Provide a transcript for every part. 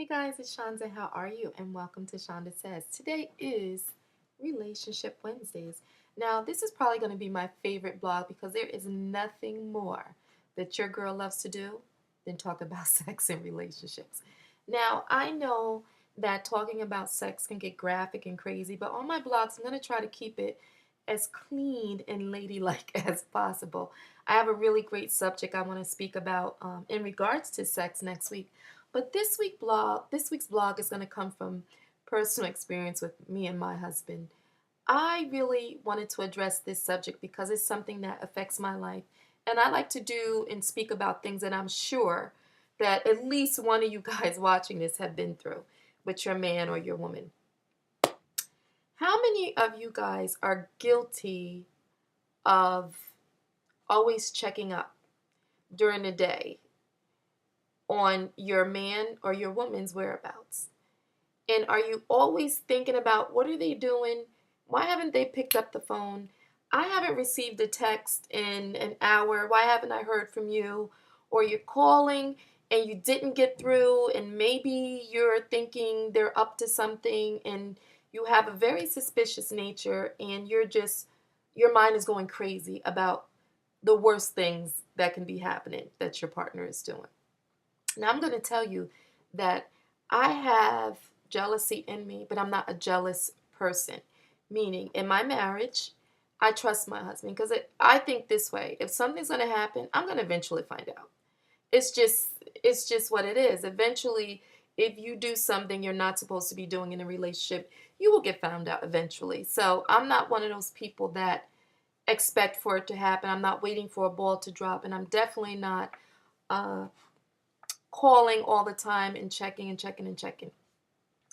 Hey guys, it's Shanda. How are you? And welcome to Shanda Says. Today is Relationship Wednesdays. Now, this is probably going to be my favorite blog because there is nothing more that your girl loves to do than talk about sex and relationships. Now, I know that talking about sex can get graphic and crazy, but on my blogs, I'm going to try to keep it as clean and ladylike as possible. I have a really great subject I want to speak about in regards to sex next week. But this week's blog is going to come from personal experience with me and my husband. I really wanted to address this subject because it's something that affects my life. And I like to do and speak about things that I'm sure that at least one of you guys watching this have been through with your man or your woman. How many of you guys are guilty of always checking up during the day on your man or your woman's whereabouts? And are you always thinking about what are they doing? Why haven't they picked up the phone? I haven't received a text in an hour. Why haven't I heard from you? Or you're calling and you didn't get through, and maybe you're thinking they're up to something and you have a very suspicious nature, and your mind is going crazy about the worst things that can be happening that your partner is doing. Now, I'm going to tell you that I have jealousy in me, but I'm not a jealous person. Meaning, in my marriage, I trust my husband because I think this way. If something's going to happen, I'm going to eventually find out. It's just what it is. Eventually, if you do something you're not supposed to be doing in a relationship, you will get found out eventually. So I'm not one of those people that expect for it to happen. I'm not waiting for a ball to drop, and I'm definitely not uh, calling all the time and checking and checking and checking.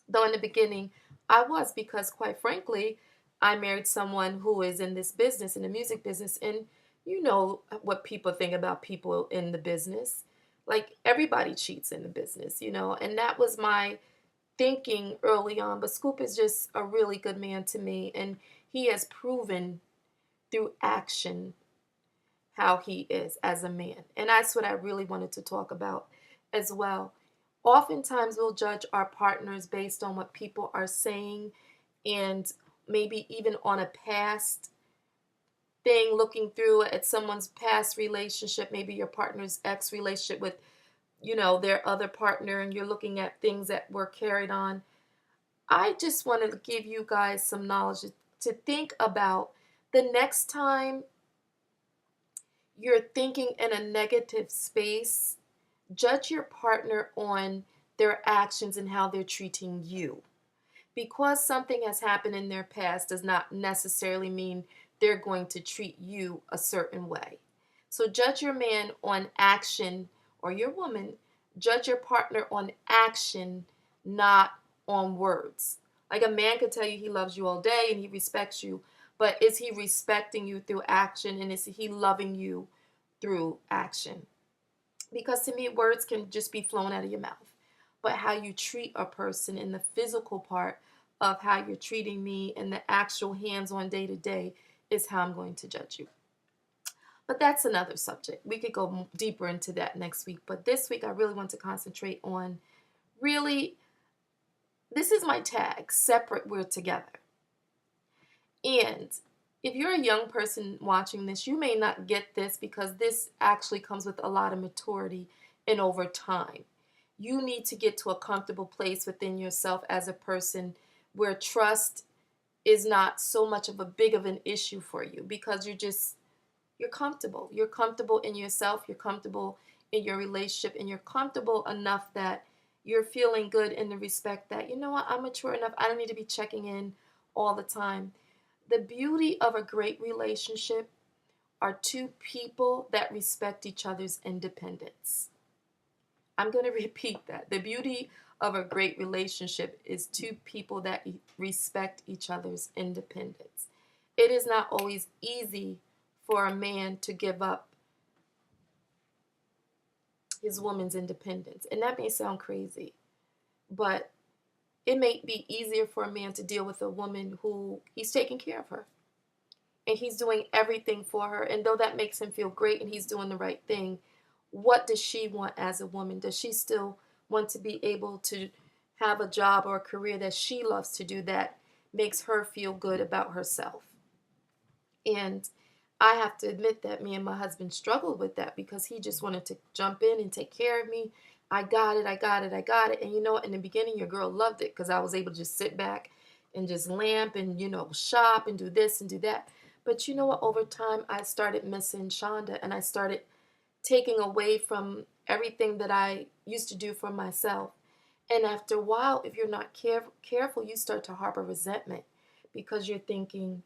Though in the beginning, I was, because quite frankly, I married someone who is in this business, in the music business, and you know what people think about people in the business. Like everybody cheats in the business, and that was my thinking early on. But Scoop is just a really good man to me, and he has proven through action how he is as a man. And that's what I really wanted to talk about as well. Oftentimes, we'll judge our partners based on what people are saying, and maybe even on a past thing, looking through at someone's past relationship, maybe your partner's ex relationship with, their other partner, and you're looking at things that were carried on. I just wanted to give you guys some knowledge to think about the next time you're thinking in a negative space. Judge your partner on their actions and how they're treating you. Because something has happened in their past does not necessarily mean they're going to treat you a certain way. So judge your man on action, or your woman, judge your partner on action, not on words. Like a man could tell you he loves you all day and he respects you, but is he respecting you through action, and is he loving you through action? Because to me, words can just be flown out of your mouth. But how you treat a person in the physical part of how you're treating me and the actual hands on day to day is how I'm going to judge you. But that's another subject. We could go deeper into that next week. But this week, I really want to concentrate on really, this is my tag, separate, we're together. And if you're a young person watching this, you may not get this because this actually comes with a lot of maturity and over time. You need to get to a comfortable place within yourself as a person where trust is not so much of a big of an issue for you, because you're comfortable. You're comfortable in yourself, you're comfortable in your relationship, and you're comfortable enough that you're feeling good in the respect that, you know what, I'm mature enough. I don't need to be checking in all the time. The beauty of a great relationship are two people that respect each other's independence. I'm going to repeat that. The beauty of a great relationship is two people that respect each other's independence. It is not always easy for a man to give up his woman's independence. And that may sound crazy, but it may be easier for a man to deal with a woman who he's taking care of her and he's doing everything for her. And though that makes him feel great and he's doing the right thing, what does she want as a woman? Does she still want to be able to have a job or a career that she loves to do that makes her feel good about herself. And I have to admit that me and my husband struggled with that because he just wanted to jump in and take care of me. I got it, I got it, I got it. And you know what? In the beginning, your girl loved it because I was able to just sit back and just lamp and, shop and do this and do that. But you know what? Over time, I started missing Shanda and I started taking away from everything that I used to do for myself. And after a while, if you're not careful, you start to harbor resentment because you're thinking,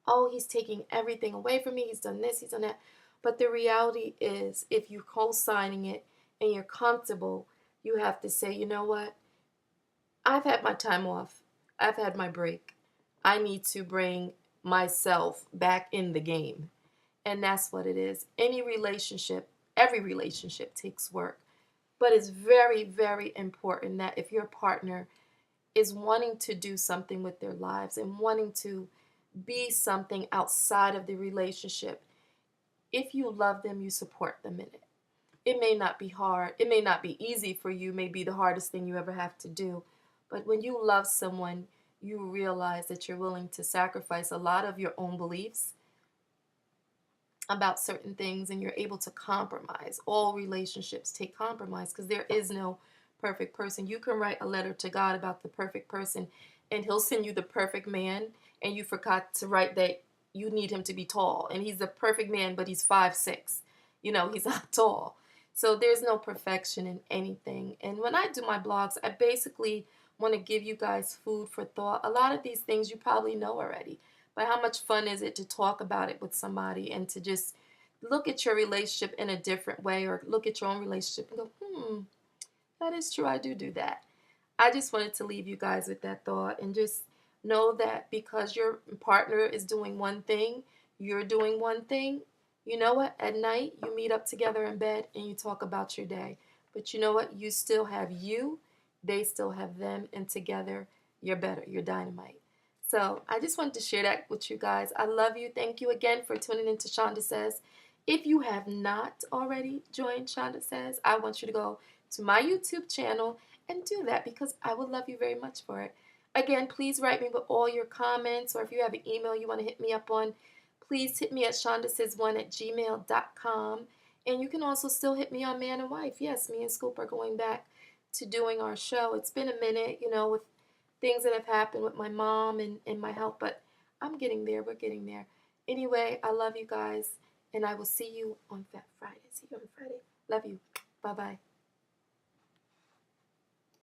oh, he's taking everything away from me. He's done this, he's done that. But the reality is, if you're co-signing it and you're comfortable, you have to say, you know what? I've had my time off. I've had my break. I need to bring myself back in the game. And that's what it is. Any relationship, every relationship takes work. But it's very, very important that if your partner is wanting to do something with their lives and wanting to be something outside of the relationship, if you love them, you support them in it. It may not be hard, it may not be easy for you, it may be the hardest thing you ever have to do. But when you love someone, you realize that you're willing to sacrifice a lot of your own beliefs about certain things and you're able to compromise. All relationships take compromise because there is no perfect person. You can write a letter to God about the perfect person and he'll send you the perfect man, and you forgot to write that you need him to be tall, and he's the perfect man but he's 5'6". He's not tall. So there's no perfection in anything. And when I do my blogs, I basically want to give you guys food for thought. A lot of these things you probably know already, but how much fun is it to talk about it with somebody and to just look at your relationship in a different way, or look at your own relationship and go, that is true, I do that. I just wanted to leave you guys with that thought, and just know that because your partner is doing one thing, you're doing one thing. You know what? At night, you meet up together in bed and you talk about your day. But you know what? You still have you, they still have them, and together, you're better. You're dynamite. So I just wanted to share that with you guys. I love you. Thank you again for tuning into Shanda Says. If you have not already joined Shanda Says, I want you to go to my YouTube channel and do that because I would love you very much for it. Again, please write me with all your comments, or if you have an email you want to hit me up on, please hit me at shandasays1@gmail.com. And you can also still hit me on Man and Wife. Yes, me and Scoop are going back to doing our show. It's been a minute, with things that have happened with my mom and my health, but I'm getting there. We're getting there. Anyway, I love you guys, and I will see you on Fat Friday. See you on Friday. Love you. Bye-bye.